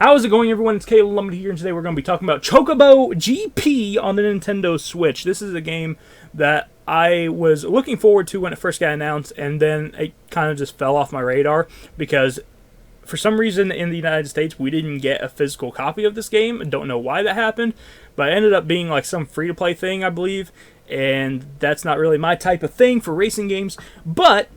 How's it going, everyone? It's Caleb Lumley here, and today we're going to be talking about Chocobo GP on the Nintendo Switch. This is a game that I was looking forward to when it first got announced, and then it kind of just fell off my radar because for some reason in the United States we didn't get a physical copy of this game. I don't know why that happened, but it ended up being like some free-to-play thing, I believe, and that's not really my type of thing for racing games, but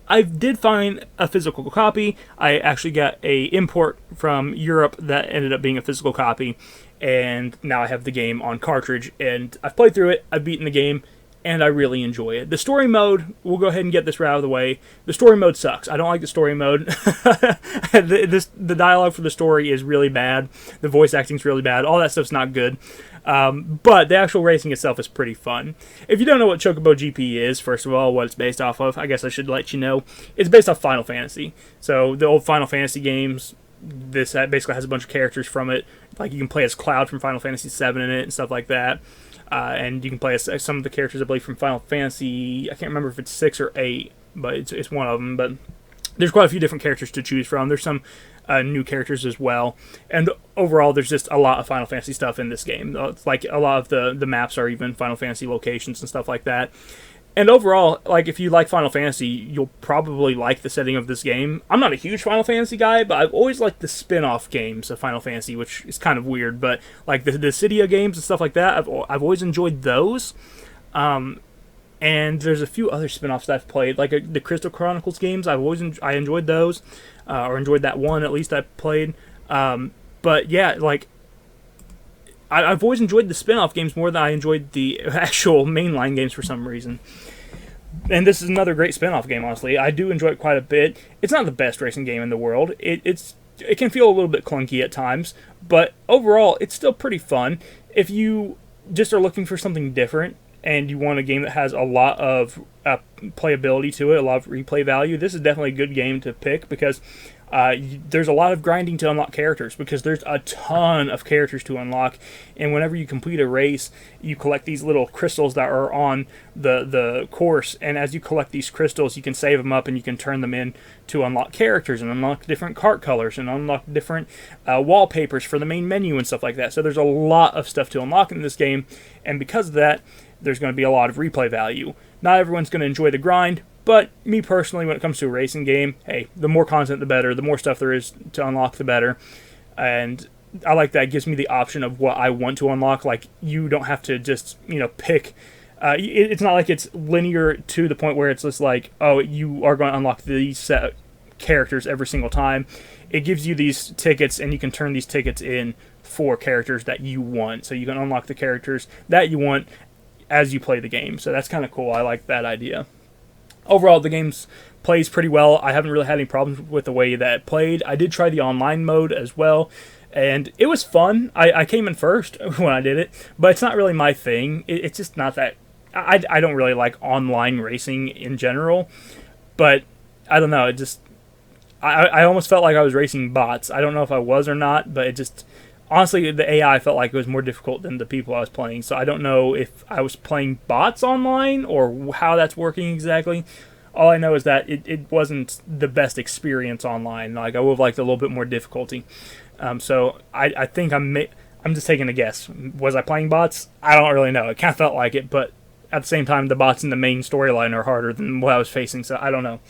I did find a physical copy. I actually got a import from Europe that ended up being a physical copy, and now I have the game on cartridge, and I've played through it, I've beaten the game, and I really enjoy it. The story mode, we'll go ahead and get this right out of the way. The story mode sucks. I don't like the story mode. The dialogue for the story is really bad. The voice acting's really bad. All that stuff's not good. But the actual racing itself is pretty fun. If you don't know what Chocobo GP is, first of all, what it's based off of, I guess I should let you know. It's based off Final Fantasy. So the old Final Fantasy games, this basically has a bunch of characters from it. Like you can play as Cloud from Final Fantasy VII in it and stuff like that. And you can play as some of the characters, I believe, from Final Fantasy, I can't remember if it's 6 or 8, but it's one of them. But there's quite a few different characters to choose from. There's some new characters as well. And overall, there's just a lot of Final Fantasy stuff in this game. It's like a lot of the maps are even Final Fantasy locations and stuff like that. And overall, like if you like Final Fantasy, you'll probably like the setting of this game. I'm not a huge Final Fantasy guy, but I've always liked the spin-off games of Final Fantasy, which is kind of weird. But like the Cydia games and stuff like that, I've always enjoyed those. And there's a few other spin-offs that I've played, like the Crystal Chronicles games. I enjoyed those, or enjoyed that one at least I played. But yeah, like I've always enjoyed the spin-off games more than I enjoyed the actual mainline games for some reason. And this is another great spin-off game, honestly. I do enjoy it quite a bit. It's not the best racing game in the world. It can feel a little bit clunky at times, but overall, it's still pretty fun. If you just are looking for something different, and you want a game that has a lot of playability to it, a lot of replay value, this is definitely a good game to pick because there's a lot of grinding to unlock characters because there's a ton of characters to unlock, and whenever you complete a race, you collect these little crystals that are on the course, and as you collect these crystals, you can save them up and you can turn them in to unlock characters and unlock different cart colors and unlock different wallpapers for the main menu and stuff like that. So there's a lot of stuff to unlock in this game, and because of that, there's going to be a lot of replay value. Not everyone's going to enjoy the grind, but me personally, when it comes to a racing game, hey, the more content the better, the more stuff there is to unlock the better, and I like that. It gives me the option of what I want to unlock. Like, you don't have to just, pick. It's not like it's linear to the point where it's just like, oh, you are going to unlock these set characters every single time. It gives you these tickets, and you can turn these tickets in for characters that you want. So you can unlock the characters that you want as you play the game. So that's kind of cool. I like that idea. Overall, the game plays pretty well. I haven't really had any problems with the way that it played. I did try the online mode as well, and it was fun. I came in first when I did it, but it's not really my thing. It's just not that... I don't really like online racing in general, but I don't know. It just... I almost felt like I was racing bots. I don't know if I was or not, but it just... Honestly, the AI felt like it was more difficult than the people I was playing, so I don't know if I was playing bots online or how that's working exactly. All I know is that it wasn't the best experience online. Like, I would have liked a little bit more difficulty. So I think I'm just taking a guess. Was I playing bots? I don't really know. It kind of felt like it, but at the same time, the bots in the main storyline are harder than what I was facing, so I don't know.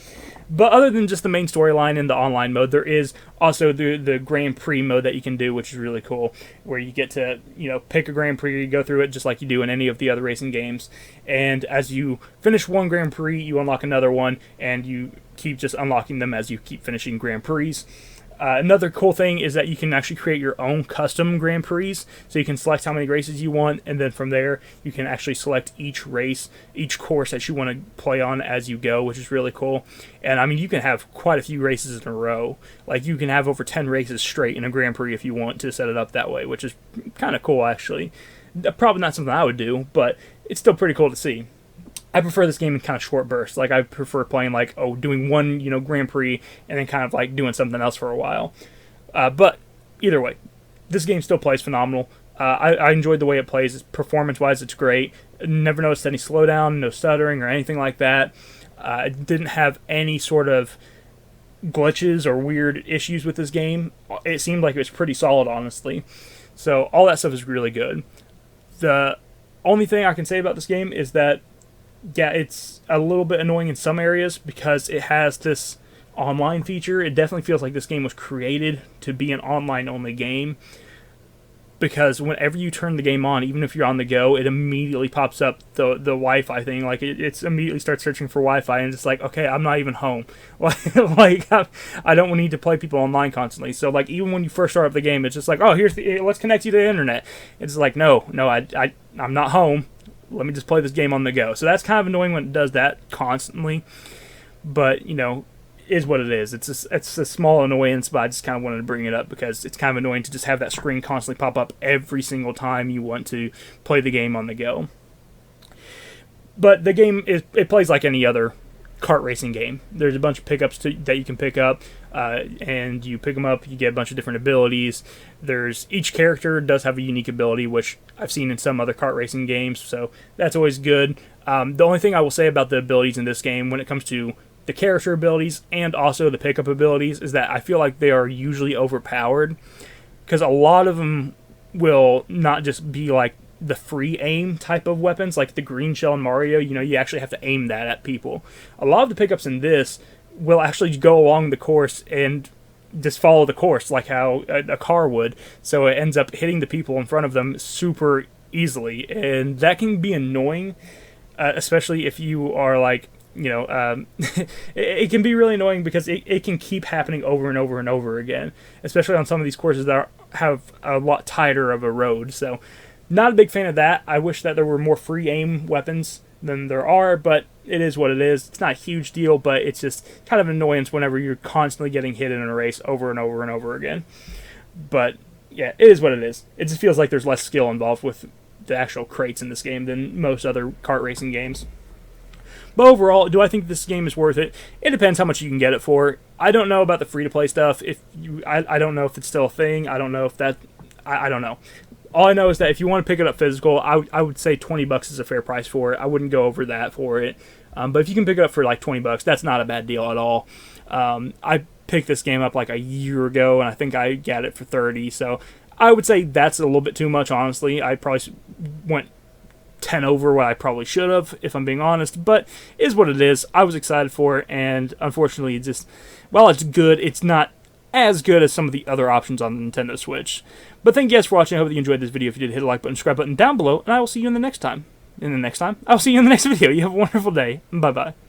But other than just the main storyline in the online mode, there is also the Grand Prix mode that you can do, which is really cool, where you get to, pick a Grand Prix, you go through it just like you do in any of the other racing games, and as you finish one Grand Prix, you unlock another one, and you keep just unlocking them as you keep finishing Grand Prix. Another cool thing is that you can actually create your own custom Grand Prix, so you can select how many races you want, and then from there, you can actually select each race, each course that you want to play on as you go, which is really cool. And I mean, you can have quite a few races in a row. Like, you can have over 10 races straight in a Grand Prix if you want to set it up that way, which is kind of cool, actually. Probably not something I would do, but it's still pretty cool to see. I prefer this game in kind of short bursts. Like, I prefer playing, doing one, Grand Prix, and then kind of, doing something else for a while. But, either way, this game still plays phenomenal. I enjoyed the way it plays. Performance-wise, it's great. Never noticed any slowdown, no stuttering, or anything like that. It didn't have any sort of glitches or weird issues with this game. It seemed like it was pretty solid, honestly. So all that stuff is really good. The only thing I can say about this game is that, yeah, it's a little bit annoying in some areas because it has this online feature. It definitely feels like this game was created to be an online-only game, because whenever you turn the game on, even if you're on the go, it immediately pops up the Wi-Fi thing. Like, it's immediately starts searching for Wi-Fi, and it's like, okay, I'm not even home. Like, I don't need to play people online constantly. So, like, even when you first start up the game, it's just like, oh, let's connect you to the internet. It's like, no, I'm not home. Let me just play this game on the go. So that's kind of annoying when it does that constantly. But, is what it is. It's a small annoyance, but I just kind of wanted to bring it up because it's kind of annoying to just have that screen constantly pop up every single time you want to play the game on the go. But the game it plays like any other kart racing game. There's a bunch of pickups that you can pick up, and you pick them up, you get a bunch of different abilities. Each character does have a unique ability, which I've seen in some other kart racing games, so that's always good. The only thing I will say about the abilities in this game when it comes to the character abilities and also the pickup abilities is that I feel like they are usually overpowered, because a lot of them will not just be like the free aim type of weapons, like the green shell in Mario. You actually have to aim that at people. A lot of the pickups in this will actually go along the course and just follow the course like how a car would, so it ends up hitting the people in front of them super easily, and that can be annoying, especially if you are like, it can be really annoying because it can keep happening over and over and over again, especially on some of these courses that have a lot tighter of a road. So, not a big fan of that. I wish that there were more free aim weapons than there are, but it is what it is. It's not a huge deal, but it's just kind of an annoyance whenever you're constantly getting hit in a race over and over and over again. But, yeah, it is what it is. It just feels like there's less skill involved with the actual crates in this game than most other kart racing games. But overall, do I think this game is worth it? It depends how much you can get it for. I don't know about the free-to-play stuff. I don't know if it's still a thing. I don't know if that... I don't know. All I know is that if you want to pick it up physical, I would say $20 is a fair price for it. I wouldn't go over that for it. But if you can pick it up for like $20, that's not a bad deal at all. I picked this game up like a year ago, and I think I got it for $30. So I would say that's a little bit too much, honestly. I probably went 10 over what I probably should have, if I'm being honest, but it is what it is. I was excited for it, and unfortunately, while it's good, it's not as good as some of the other options on the Nintendo Switch. But thank you guys for watching. I hope that you enjoyed this video. If you did, hit the like button, subscribe button down below, and I will see you in the next time. I'll see you in the next video. You have a wonderful day. Bye-bye.